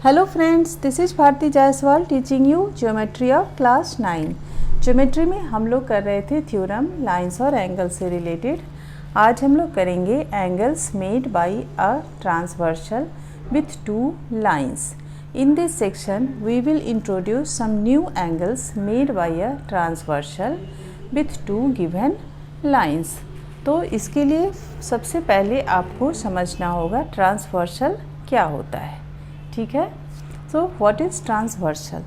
Hello friends, this is Bharti Jaiswal teaching you geometry of class 9। Geometry में हम लोग कर रहे थे थ्योरम, लाइंस और एंगल्स से रिलेटेड। आज हम लोग करेंगे angles made by a transversal with two lines. In this section we will introduce some new angles made by a transversal with two given lines. तो इसके लिए सबसे पहले आपको समझना होगा ट्रांसवर्सल क्या होता है। ठीक है। So what is transversal?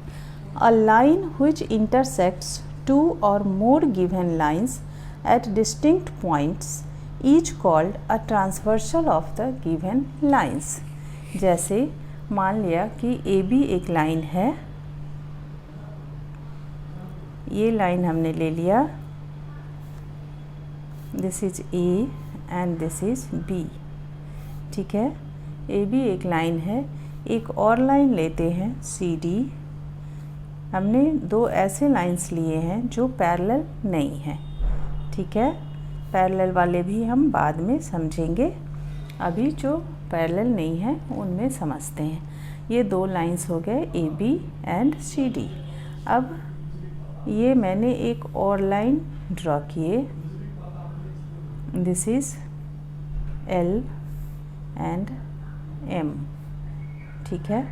A line which intersects two or more given lines at distinct points, each called a transversal of the given lines। जैसे मान लिया कि ए बी एक लाइन है, ये लाइन हमने ले लिया, this is A and this is B. ठीक है, ए बी एक लाइन है। एक और लाइन लेते हैं सी डी। हमने दो ऐसे लाइंस लिए हैं जो पैरेलल नहीं हैं। ठीक है, पैरेलल वाले भी हम बाद में समझेंगे, अभी जो पैरेलल नहीं है उनमें समझते हैं। ये दो लाइंस हो गए A B and C D. अब ये मैंने एक और लाइन ड्रॉ किए, this is L and M. ठीक है,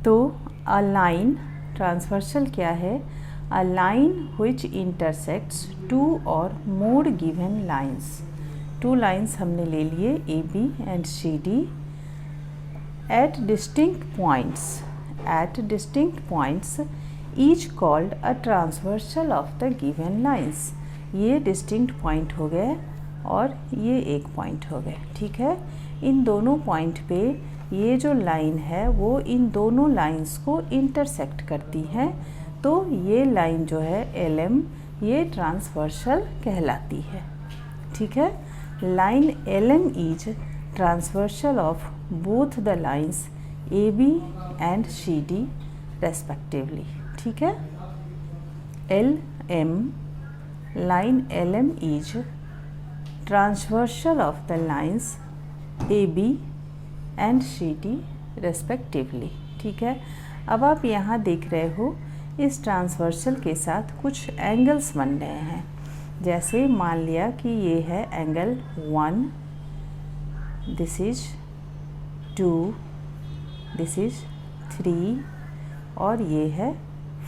तो अ लाइन ट्रांसवर्सल क्या है? A line which intersects two or more given lines। Two lines हमने ले लिए A B and C D at distinct points each called a transversal of the given lines। ये distinct point हो गए और ये एक पॉइंट हो गए। ठीक है, इन दोनों पॉइंट पे ये जो लाइन है वो इन दोनों लाइंस को इंटरसेक्ट करती है, तो ये लाइन जो है एल एम, ये ट्रांसवर्सल कहलाती है। ठीक है, line L M is transversal of both the lines A B and C D respectively. ठीक है, L M, line L M is transversal of the lines A B and C D respectively. ठीक है, अब आप यहाँ देख रहे हो इस ट्रांसवर्सल के साथ कुछ एंगल्स बन रहे हैं। जैसे मान लिया कि ये है angle 1, this is 2, this is 3 और ये है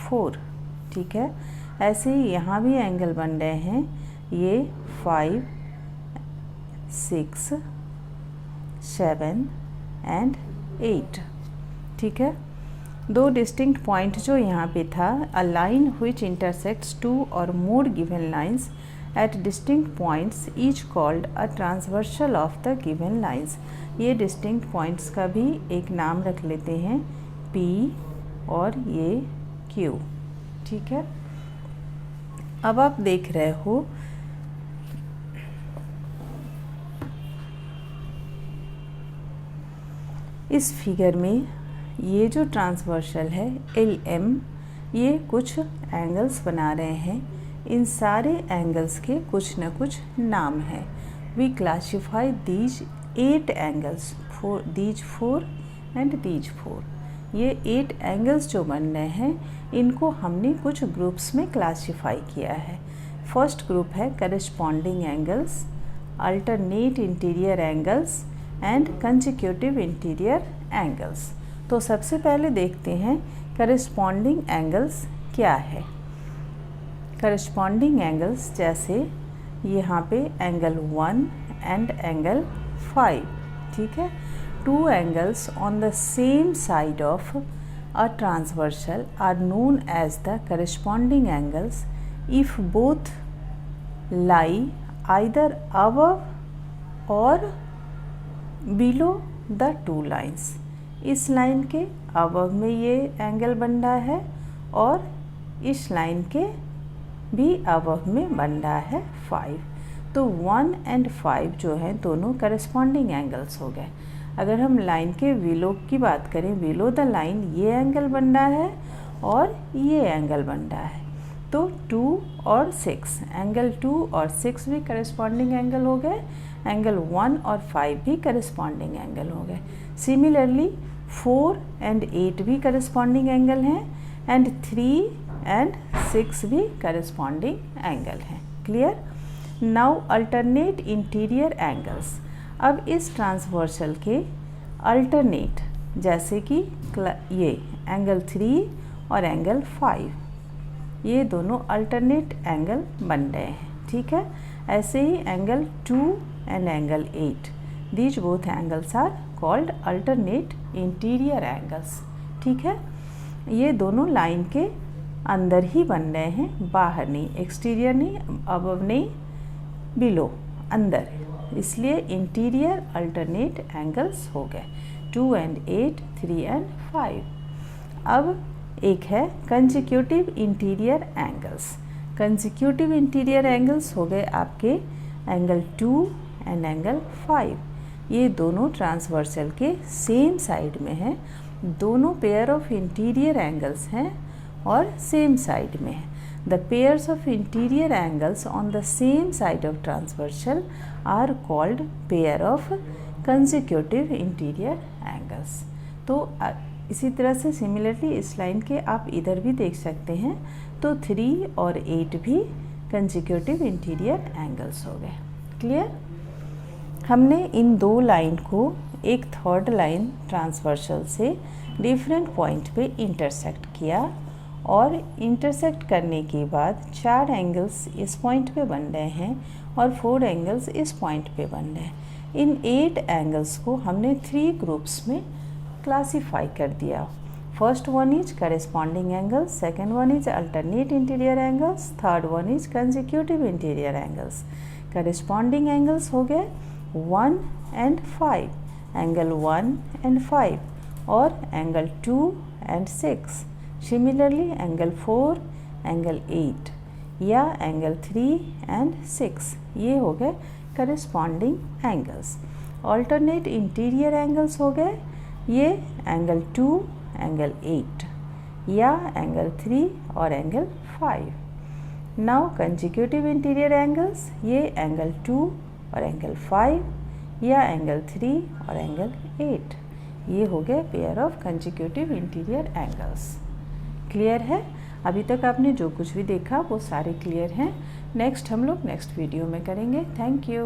4। ठीक है, ऐसे ही यहाँ भी एंगल बन रहे हैं, ये 5, 6, 7 एंड 8। ठीक है, दो डिस्टिंक्ट पॉइंट जो यहाँ पे था, अ line which intersects two or more given lines at distinct points each called a transversal of the given lines। ये डिस्टिंक्ट पॉइंट्स का भी एक नाम रख लेते हैं, P और ये Q। ठीक है, अब आप देख रहे हो इस फिगर में ये जो ट्रांसवर्सल है एल एम, ये कुछ एंगल्स बना रहे हैं। इन सारे एंगल्स के कुछ न कुछ नाम है। We classify these 8 angles, these 4 and these 4। ये 8 एंगल्स जो बन रहे हैं इनको हमने कुछ ग्रुप्स में क्लासीफाई किया है। फर्स्ट ग्रुप है corresponding angles, alternate interior angles and consecutive interior angles. तो सबसे पहले देखते हैं करस्पॉन्डिंग एंगल्स क्या है। करस्पॉन्डिंग एंगल्स जैसे यहाँ पे एंगल 1 एंड एंगल 5। ठीक है, two angles on the same side of a transversal are known as the corresponding angles if both lie either above और बिलो द टू लाइंस। इस line के अबव में ये एंगल बन रहा है और इस लाइन के भी अबव में बन रहा है 5। तो 1 एंड 5 जो है दोनों करस्पॉन्डिंग एंगल्स हो गए। अगर हम लाइन के बिलो की बात करें, बिलो द लाइन ये एंगल बन रहा है और ये एंगल बन रहा है, तो 2 और 6, एंगल 2 और 6 भी करस्पॉन्डिंग एंगल हो गए। एंगल 1 और 5 भी करस्पॉन्डिंग एंगल हो गए। सिमिलरली 4 एंड 8 भी करस्पॉन्डिंग एंगल हैं एंड 3 एंड 6 भी करस्पॉन्डिंग एंगल हैं। Clear? Now alternate interior angles. अब इस ट्रांसवर्सल के अल्टरनेट, जैसे कि ये एंगल 3 और एंगल 5, ये दोनों अल्टरनेट एंगल बन रहे हैं। ठीक है, ऐसे ही angle 2 and angle 8, these both angles are called alternate interior angles. ठीक है, ये दोनों लाइन के अंदर ही बन रहे हैं, बाहर नहीं, एक्सटीरियर नहीं, अबव नहीं, बिलो, अंदर, इसलिए इंटीरियर अल्टरनेट एंगल्स हो गए 2 एंड 8, 3 एंड 5। अब एक है consecutive interior angles. Consecutive interior angles हो गए आपके एंगल 2 एंड एंगल 5। ये दोनों ट्रांसवर्सल के सेम साइड में हैं, दोनों पेयर ऑफ इंटीरियर एंगल्स हैं और सेम साइड में है। The pairs of interior angles on the same side of transversal are called pair of consecutive interior angles। तो इसी तरह से सिमिलरली इस लाइन के आप इधर भी देख सकते हैं, तो 3 और 8 भी consecutive interior angles हो गए। क्लियर? हमने इन दो लाइन को एक थर्ड लाइन ट्रांसवर्सल से डिफरेंट पॉइंट पे इंटरसेक्ट किया और इंटरसेक्ट करने के बाद 4 एंगल्स इस पॉइंट पे बन रहे हैं और 4 एंगल्स इस पॉइंट पे बन रहे हैं। इन 8 एंगल्स को हमने 3 ग्रुप्स में क्लासिफाई कर दिया। First one is corresponding angles, second one is alternate interior angles, third one is consecutive interior angles. Corresponding angles हो गए 1 एंड 5, एंगल 1 एंड 5 और angle 2 and 6। Similarly angle 4, angle 8 या एंगल 3 एंड 6, ये हो गए corresponding angles. Alternate interior angles हो गए ये एंगल 2, एंगल 8 या एंगल 3 और angle 5। Now consecutive interior angles, ये एंगल 2 और एंगल 5 या एंगल 3 और एंगल 8, ये हो गए pair of consecutive interior angles. Clear है? अभी तक आपने जो कुछ भी देखा वो सारे क्लियर हैं। नेक्स्ट हम लोग नेक्स्ट वीडियो में करेंगे। Thank you.